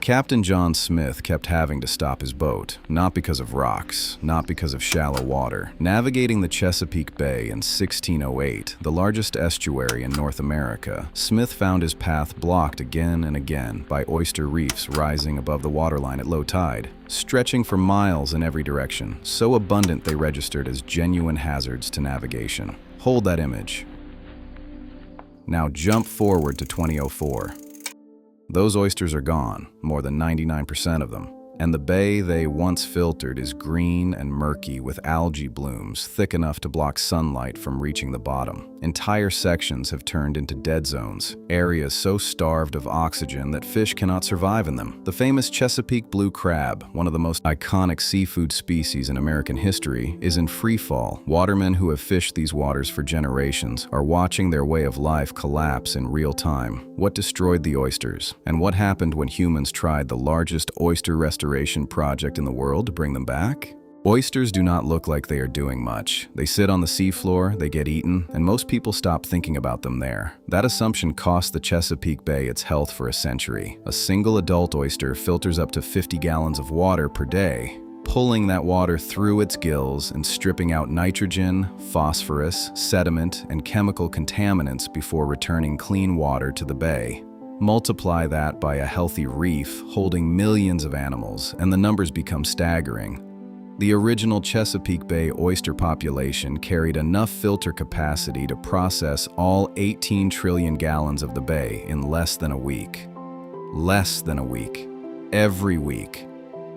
Captain John Smith kept having to stop his boat, not because of rocks, not because of shallow water. Navigating the Chesapeake Bay in 1608, the largest estuary in North America, Smith found his path blocked again and again by oyster reefs rising above the waterline at low tide, stretching for miles in every direction, so abundant they registered as genuine hazards to navigation. Hold that image. Now jump forward to 2004. Those oysters are gone, more than 99% of them, and the bay they once filtered is green and murky with algae blooms thick enough to block sunlight from reaching the bottom. Entire sections have turned into dead zones, areas so starved of oxygen that fish cannot survive in them. The famous Chesapeake blue crab, one of the most iconic seafood species in American history, is in free fall. Watermen who have fished these waters for generations are watching their way of life collapse in real time. What destroyed the oysters? And what happened when humans tried the largest oyster restoration project in the world to bring them back? Oysters do not look like they are doing much. They sit on the seafloor, they get eaten, and most people stop thinking about them there. That assumption cost the Chesapeake Bay its health for a century. A single adult oyster filters up to 50 gallons of water per day, pulling that water through its gills and stripping out nitrogen, phosphorus, sediment, and chemical contaminants before returning clean water to the bay. Multiply that by a healthy reef holding millions of animals, and the numbers become staggering. The original Chesapeake Bay oyster population carried enough filter capacity to process all 18 trillion gallons of the bay in less than a week. Less than a week. Every week.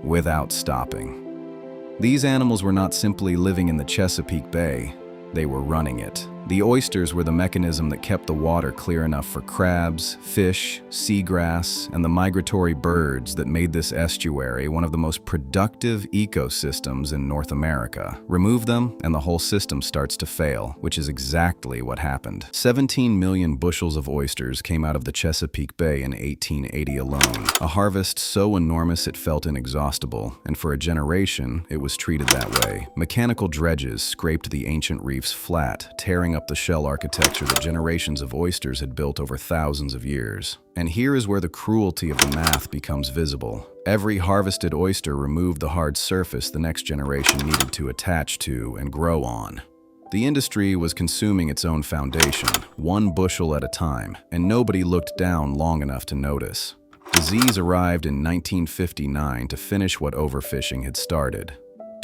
Without stopping. These animals were not simply living in the Chesapeake Bay, they were running it. The oysters were the mechanism that kept the water clear enough for crabs, fish, seagrass, and the migratory birds that made this estuary one of the most productive ecosystems in North America. Remove them, and the whole system starts to fail, which is exactly what happened. 17 million bushels of oysters came out of the Chesapeake Bay in 1880 alone, a harvest so enormous it felt inexhaustible, and for a generation, it was treated that way. Mechanical dredges scraped the ancient reefs flat, tearing up the shell architecture that generations of oysters had built over thousands of years. And here is where the cruelty of the math becomes visible. Every harvested oyster removed the hard surface the next generation needed to attach to and grow on. The industry was consuming its own foundation, one bushel at a time, and nobody looked down long enough to notice. Disease arrived in 1959 to finish what overfishing had started.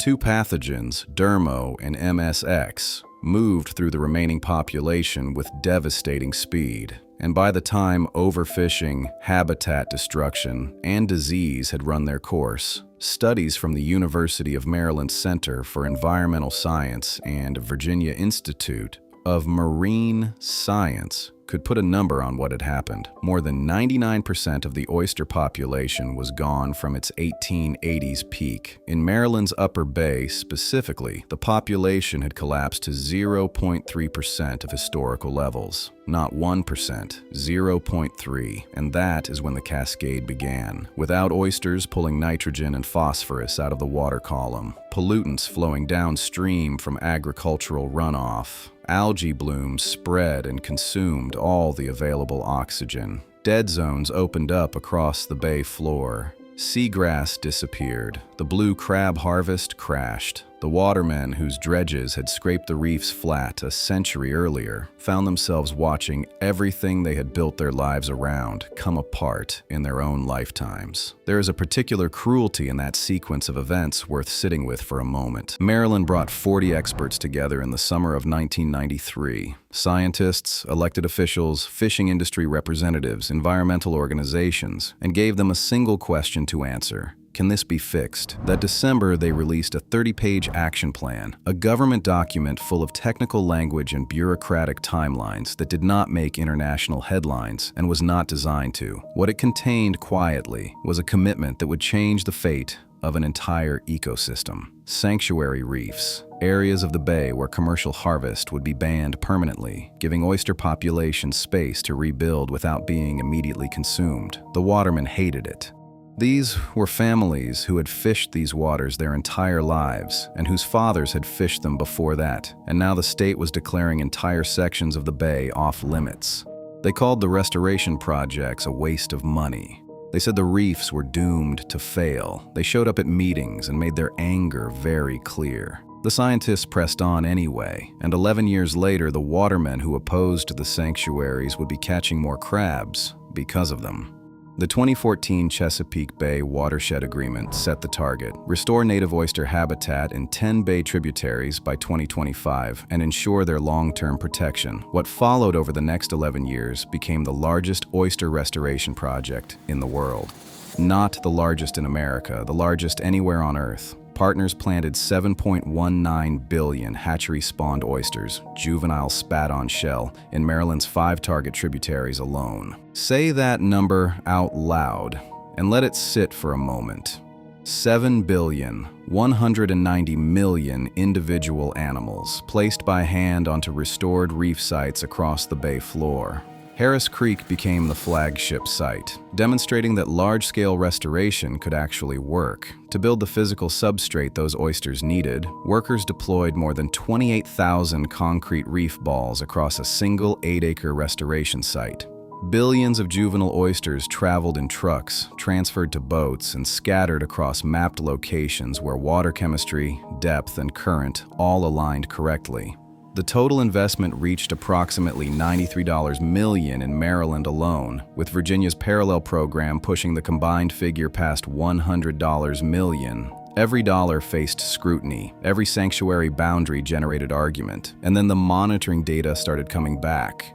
Two pathogens, Dermo and MSX, moved through the remaining population with devastating speed. And by the time overfishing, habitat destruction, and disease had run their course, studies from the University of Maryland Center for Environmental Science and Virginia Institute of Marine Science could put a number on what had happened. More than 99% of the oyster population was gone from its 1880s peak. In Maryland's Upper Bay specifically, the population had collapsed to 0.3% of historical levels. Not 1%, 0.3, and that is when the cascade began. Without oysters pulling nitrogen and phosphorus out of the water column, pollutants flowing downstream from agricultural runoff, algae blooms spread and consumed all the available oxygen. Dead zones opened up across the bay floor. Seagrass disappeared. The blue crab harvest crashed. The watermen whose dredges had scraped the reefs flat a century earlier found themselves watching everything they had built their lives around come apart in their own lifetimes. There is a particular cruelty in that sequence of events worth sitting with for a moment. Maryland brought 40 experts together in the summer of 1993. Scientists, elected officials, fishing industry representatives, environmental organizations, and gave them a single question to answer. Can this be fixed? That December, they released a 30-page action plan, a government document full of technical language and bureaucratic timelines that did not make international headlines and was not designed to. What it contained quietly was a commitment that would change the fate of an entire ecosystem. Sanctuary reefs, areas of the bay where commercial harvest would be banned permanently, giving oyster populations space to rebuild without being immediately consumed. The watermen hated it. These were families who had fished these waters their entire lives and whose fathers had fished them before that, and now the state was declaring entire sections of the bay off limits. They called the restoration projects a waste of money. They said the reefs were doomed to fail. They showed up at meetings and made their anger very clear. The scientists pressed on anyway, and 11 years later, the watermen who opposed the sanctuaries would be catching more crabs because of them. The 2014 Chesapeake Bay Watershed Agreement set the target: restore native oyster habitat in 10 bay tributaries by 2025 and ensure their long-term protection. What followed over the next 11 years became the largest oyster restoration project in the world. Not the largest in America, the largest anywhere on Earth. Partners planted 7.19 billion hatchery-spawned oysters, juvenile spat-on shell, in Maryland's 5 target tributaries alone. Say that number out loud and let it sit for a moment. 7,190 million individual animals placed by hand onto restored reef sites across the bay floor. Harris Creek became the flagship site, demonstrating that large-scale restoration could actually work. To build the physical substrate those oysters needed, workers deployed more than 28,000 concrete reef balls across a single 8-acre restoration site. Billions of juvenile oysters traveled in trucks, transferred to boats, and scattered across mapped locations where water chemistry, depth, and current all aligned correctly. The total investment reached approximately $93 million in Maryland alone, with Virginia's parallel program pushing the combined figure past $100 million. Every dollar faced scrutiny, every sanctuary boundary generated argument, and then the monitoring data started coming back.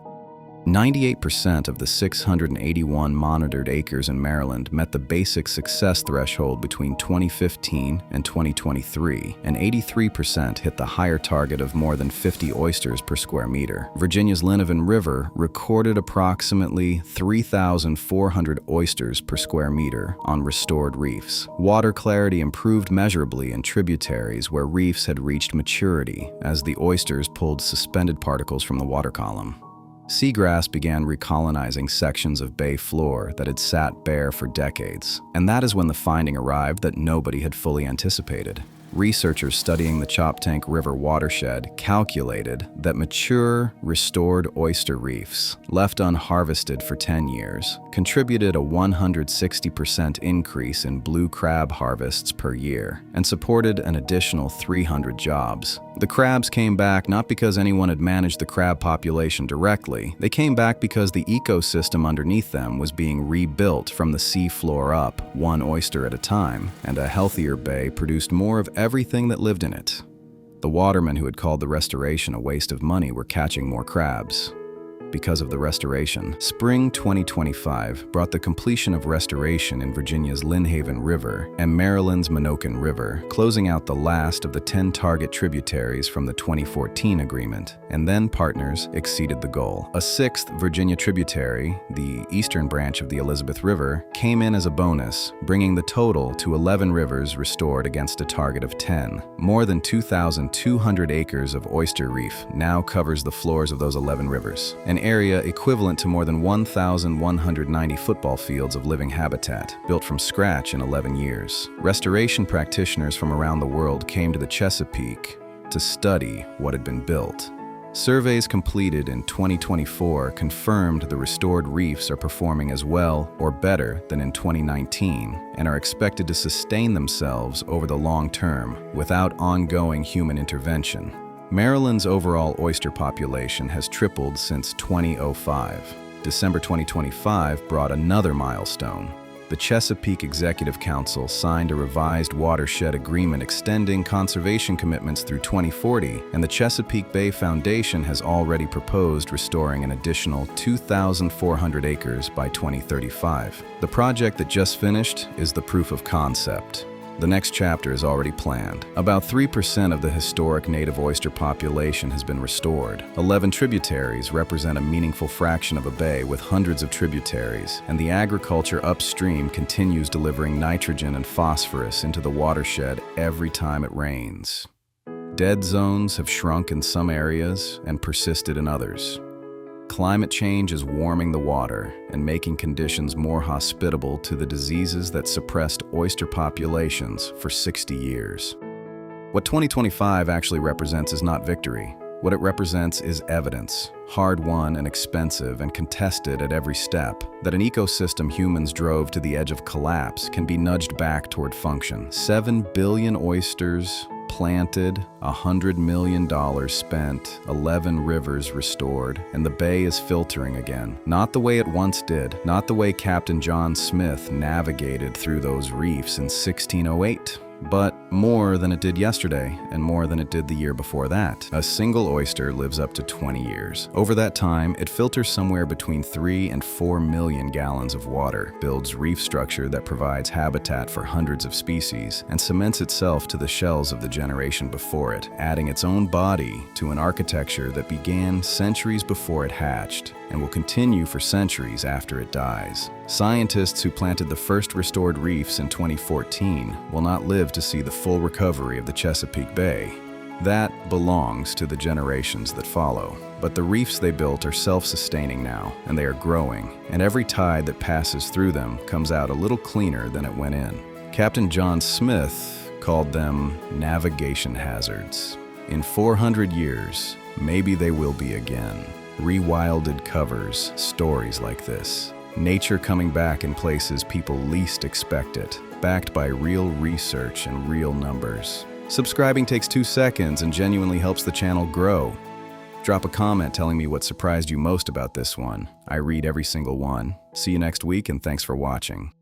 98% of the 681 monitored acres in Maryland met the basic success threshold between 2015 and 2023, and 83% hit the higher target of more than 50 oysters per square meter. Virginia's Linevan River recorded approximately 3,400 oysters per square meter on restored reefs. Water clarity improved measurably in tributaries where reefs had reached maturity as the oysters pulled suspended particles from the water column. Seagrass began recolonizing sections of bay floor that had sat bare for decades, and that is when the finding arrived that nobody had fully anticipated. Researchers studying the Choptank River watershed calculated that mature, restored oyster reefs, left unharvested for 10 years, contributed a 160% increase in blue crab harvests per year and supported an additional 300 jobs. The crabs came back not because anyone had managed the crab population directly. They came back because the ecosystem underneath them was being rebuilt from the sea floor up, one oyster at a time, and a healthier bay produced more of everything that lived in it. The watermen who had called the restoration a waste of money were catching more crabs. Because of the restoration, spring 2025 brought the completion of restoration in Virginia's Lynnhaven River and Maryland's Menoken River, closing out the last of the 10 target tributaries from the 2014 agreement, and then partners exceeded the goal. A 6th Virginia tributary, the eastern branch of the Elizabeth River, came in as a bonus, bringing the total to 11 rivers restored against a target of 10. More than 2,200 acres of oyster reef now covers the floors of those 11 rivers, an area equivalent to more than 1,190 football fields of living habitat, built from scratch in 11 years. Restoration practitioners from around the world came to the Chesapeake to study what had been built. Surveys completed in 2024 confirmed the restored reefs are performing as well or better than in 2019 and are expected to sustain themselves over the long term without ongoing human intervention. Maryland's overall oyster population has tripled since 2005. December 2025 brought another milestone. The Chesapeake Executive Council signed a revised watershed agreement extending conservation commitments through 2040, and the Chesapeake Bay Foundation has already proposed restoring an additional 2,400 acres by 2035. The project that just finished is the proof of concept. The next chapter is already planned. About 3% of the historic native oyster population has been restored. 11 tributaries represent a meaningful fraction of a bay with hundreds of tributaries, and the agriculture upstream continues delivering nitrogen and phosphorus into the watershed every time it rains. Dead zones have shrunk in some areas and persisted in others. Climate change is warming the water and making conditions more hospitable to the diseases that suppressed oyster populations for 60 years. What 2025 actually represents is not victory. What it represents is evidence, hard-won and expensive and contested at every step, that an ecosystem humans drove to the edge of collapse can be nudged back toward function. 7 billion oysters planted, $100 million spent, 11 rivers restored, and the bay is filtering again. Not the way it once did, not the way Captain John Smith navigated through those reefs in 1608. But more than it did yesterday, and more than it did the year before that. A single oyster lives up to 20 years. Over that time, it filters somewhere between 3 and 4 million gallons of water, builds reef structure that provides habitat for hundreds of species, and cements itself to the shells of the generation before it, adding its own body to an architecture that began centuries before it hatched, and will continue for centuries after it dies. Scientists who planted the first restored reefs in 2014 will not live to see the full recovery of the Chesapeake Bay. That belongs to the generations that follow. But the reefs they built are self-sustaining now, and they are growing, and every tide that passes through them comes out a little cleaner than it went in. Captain John Smith called them navigation hazards. In 400 years, maybe they will be again. Rewilded covers stories like this. Nature coming back in places people least expect it, backed by real research and real numbers. Subscribing takes 2 seconds and genuinely helps the channel grow. Drop a comment telling me what surprised you most about this one. I read every single one. See you next week, and thanks for watching.